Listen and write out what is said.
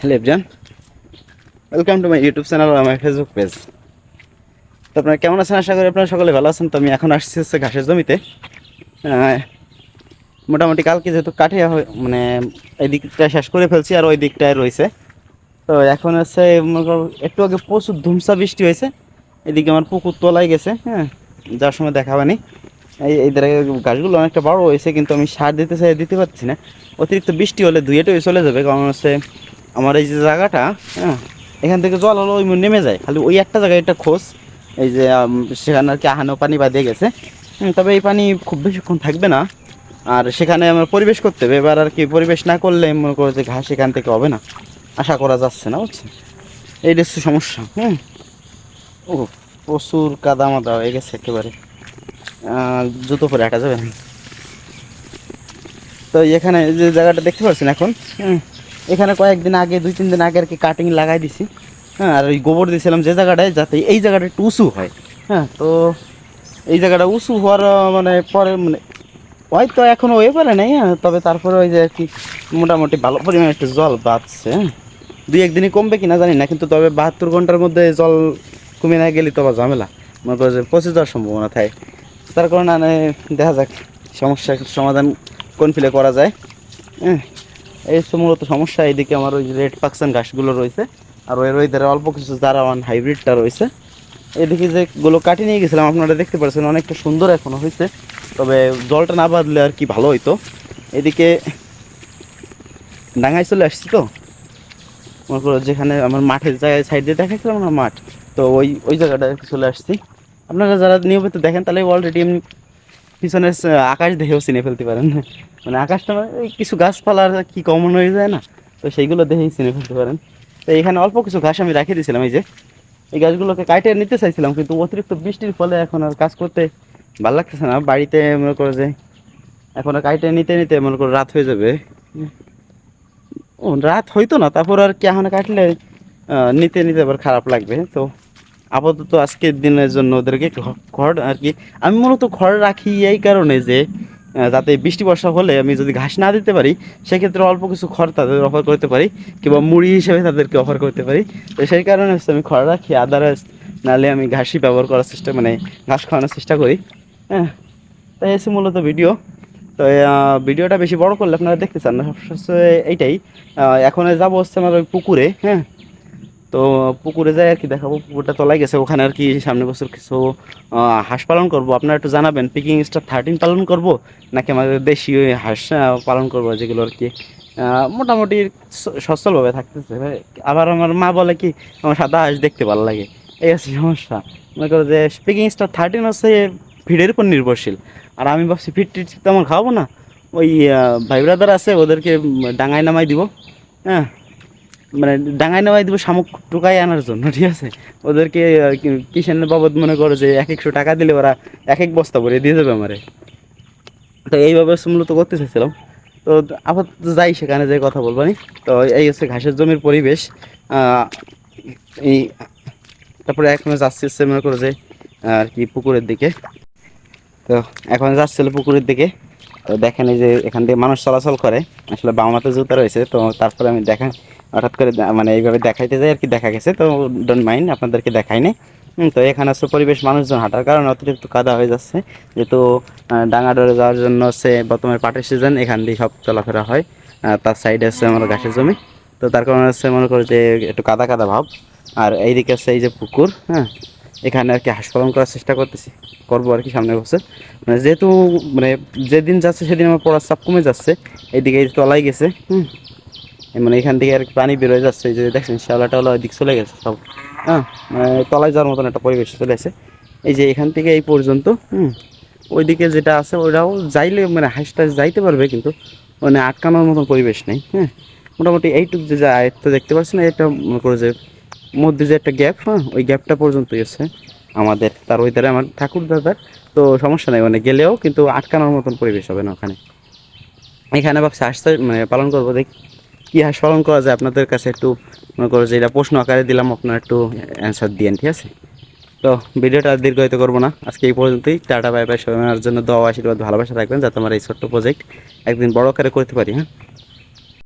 Hello everyone, welcome to my YouTube channel আর my Facebook page. তো আপনারা কেমন আছেন? আশা করি আপনারা সকলে ভালো আছেন। তো আমি এখন আসছি হচ্ছে ঘাসের জমিতে। মোটামুটি কালকে যেহেতু কাঠিয়া মানে এই দিকটা শেষ করে ফেলছি আর ওই দিকটায় রয়েছে। তো এখন হচ্ছে মনে করো একটু আগে প্রচুর ধুমসা বৃষ্টি হয়েছে। এদিকে আমার পুকুর তলায় গেছে, যার সময় দেখাবানি। এই ধারে গাছগুলো অনেকটা বড় হয়েছে, কিন্তু আমি সার দিতে চাই দিতে পারছি না। অতিরিক্ত বৃষ্টি হলে ধুয়ে টুয়ে চলে যাবে, কারণ হচ্ছে আমার এই যে জায়গাটা, এখান থেকে জল হলো ওই নেমে যায়, খালি ওই একটা জায়গায় একটা খোঁজ। এই যে সেখানে আর কি আহানো পানি বাঁধে গেছে। তবে এই পানি খুব বেশিক্ষণ থাকবে না, আর সেখানে আমার পরিবেশ করতে হবে। এবার আর কি পরিবেশ না করলে মনে করো যে ঘাস এখান থেকে হবে না, আশা করা যাচ্ছে না, বুঝছেন? এইটা হচ্ছে সমস্যা। ও প্রচুর কাদা মাদা হয়ে গেছে একেবারে, জুতো পরে হাঁটা যাবে না। তো এখানে যে জায়গাটা দেখতে পাচ্ছেন এখন, এখানে কয়েকদিন আগে 2-3 দিন আগে আর কি কাটিং লাগাই দিছি। আর ওই গোবর দিয়েছিলাম যে জায়গাটায়, যাতে এই জায়গাটা একটু উঁচু হয়। তো এই জায়গাটা উঁচু হওয়ার মানে পরে মানে হয়তো এখনও হয়ে পারে নাই, তবে তারপরে ওই যে আর কি মোটামুটি ভালো পরিমাণে একটু জল বাঁচছে। 2-1 দিনই কমবে কিনা জানি না, কিন্তু তবে 72 ঘন্টার মধ্যে জল কমে না গেলে তো আবার ঝামেলা, মনে করো যে পচে যাওয়ার সম্ভাবনা থাকে। তার কারণে দেখা যাক সমস্যার সমাধান কোন ফিলে করা যায়। এই হচ্ছে মূলত সমস্যা। এইদিকে আমার ওই রেড পাকসান ঘাসগুলো রয়েছে, আর ওই ধারে অল্প কিছু জারাওয়ান হাইব্রিডটা রয়েছে। এদিকে যেগুলো কাটি নিয়ে গেছিলাম আপনারা দেখতে পাচ্ছেন অনেকটা সুন্দর এখনও হয়েছে, তবে জলটা না বাঁধলে আর কি ভালো হইতো। এদিকে ডাঙায় চলে আসছি, তো মনে করো যেখানে আমার মাঠের জায়গায় সাইড দিয়ে দেখাচ্ছিলাম না মাঠ, তো ওই জায়গাটায় চলে আসছি। আপনারা যারা নিয়মিত দেখেন তাহলে অলরেডি এমনি পিছনের আকাশ দেখেও চিনে ফেলতে পারেন। মানে আকাশটা মানে কিছু গাছপালার কি কমন হয়ে যায় না, তো সেইগুলো দেখেই চিনে ফেলতে পারেন। তো এখানে অল্প কিছু ঘাস আমি রেখে দিয়েছিলাম, এই যে এই গাছগুলোকে কাটে নিতে চাইছিলাম, কিন্তু অতিরিক্ত বৃষ্টির ফলে এখন আর কাজ করতে ভালো লাগতেছে না। বাড়িতে মনে করো যে এখন আর কাটে নিতে নিতে মনে করো রাত হয়ে যাবে। ও রাত হইতো না, তারপর আর কি এখন কাটলে নিতে নিতে আবার খারাপ লাগবে। তো আপাতত আজকের দিনের জন্য ওদেরকে খড় আর কি আমি মূলত খড় রাখি এই কারণে যে যাতে বৃষ্টি বর্ষা হলে আমি যদি ঘাস না দিতে পারি, সেক্ষেত্রে অল্প কিছু খড় তাদের অফার করতে পারি, কিংবা মুড়ি হিসেবে তাদেরকে অফার করতে পারি। তো সেই কারণে হচ্ছে আমি খড় রাখি, আদারওয়াইজ নাহলে আমি ঘাসই ব্যবহার করার চেষ্টা মানে ঘাস খাওয়ানোর চেষ্টা করি। তাই এসে মূলত ভিডিও। তো ভিডিওটা বেশি বড় করলে আপনারা দেখতে চান না, সবসময় এইটাই। এখন যাবো হচ্ছে আমার ওই পুকুরে। তো পুকুরে যাই আর কি দেখাবো, পুকুরটা তলায় গেছে, ওখানে আর কি সামনে বছর কিছু হাঁস পালন করব। আপনারা একটু জানাবেন পিকিং স্টার 13 পালন করব নাকি আমাদের দেশি ওই হাঁস পালন করব, যেগুলো আর কি মোটামুটি সচ্ছলভাবে থাকতেছে। আবার আমার মা বলে কি আমার সাদা হাঁস দেখতে ভালো লাগে, এই আছে সমস্যা। মনে করো যে পিকিং স্টার 13 হচ্ছে ফিডের উপর নির্ভরশীল, আর আমি ভাবছি ফিড টিড তেমন খাওয়াবো না। ওই ভাই ব্রাদার আছে, ওদেরকে ডাঙায় নামাই দিব। হ্যাঁ, মানে ডাঙায় নামাই দিব শামুক টুকাই আনার জন্য, ঠিক আছে? ওদেরকে কিষানের বাবদ মনে করো যে 100 টাকা দিলে ওরা 1 বস্তা ভরে দিয়ে যাবে আমারে। তো এইভাবে মূলত করতে চাইছিলাম। তো আপাতত যাই, সেখানে যাই কথা বলবানি। তো এই হচ্ছে ঘাসের জমির পরিবেশ। এই তারপরে এখন যাচ্ছি হচ্ছে মনে করো যে আর কি পুকুরের দিকে। তো এখন যাচ্ছিল পুকুরের দিকে। তো দেখেন এই যে এখান দিয়ে মানুষ চলাচল করে, আসলে বাম হাতে জুতা রয়েছে। তো তারপরে আমি দেখেন হঠাৎ করে মানে এইভাবে দেখাইতে যাই আর কি, দেখা গেছে, তো ডোন্ট মাইন্ড, আপনাদেরকে দেখাই নাই। তো এখানে হচ্ছে পরিবেশ মানুষজন হাঁটার কারণে অতিরিক্ত কাদা হয়ে যাচ্ছে, যেহেতু ডাঙা ডরে যাওয়ার জন্য হচ্ছে বর্তমানে পাটের সিজন, এখান দিয়ে সব চলাফেরা হয়। তার সাইডে হচ্ছে আমার ঘাসের জমি, তো তার কারণে হচ্ছে মনে করো যে একটু কাদা কাদা ভাব। আর এইদিকে হচ্ছে এই যে পুকুর, এখানে আর কি হাঁস পালন করার চেষ্টা করবো আর কি সামনের বছর। মানে যেহেতু মানে যেদিন যাচ্ছে সেদিন আমার পড়ার চাপ কমে যাচ্ছে। এইদিকে এই তলায় গেছে, মানে এখান থেকে আর কি পানি বেরোয় যাচ্ছে, এই যে দেখছেন শ্যাওলা টাওলা ওইদিক চলে গেছে সব। মানে তলায় যাওয়ার মতন একটা পরিবেশ চলে আসে। এই যে এখান থেকে এই পর্যন্ত, ওইদিকে যেটা আছে ওইটাও যাইলে মানে হাঁসটা যাইতে পারবে, কিন্তু মানে আটকানোর মতন পরিবেশ নেই। মোটামুটি এইটুক যে আয়ত্ত দেখতে পাচ্ছি না, এটা মনে করো যে মধ্যে যে একটা গ্যাপ, ওই গ্যাপটা পর্যন্তই আছে আমাদের। তার ওই ধারে আমার ঠাকুর দাদার, তো সমস্যা নেই, মানে গেলেও কিন্তু আটকানোর মতন পরিবেশ হবে না ওখানে। এখানে ভাবছি হাঁস মানে পালন করবো, দেখি কী হাঁস পালন করা যায়। আপনাদের কাছে একটু মনে করো যে এটা প্রশ্ন আকারে দিলাম, আপনারা একটু অ্যান্সার দিয়েন, ঠিক আছে? তো ভিডিওটা দীর্ঘায়িত করবো না, আজকে এই পর্যন্তই। Tata bye bye. সবার জন্য দোয়া আশীর্বাদ ভালোবাসা রাখবেন, যাতে আমার এই ছোট্ট প্রজেক্ট একদিন বড় আকারে করতে পারি।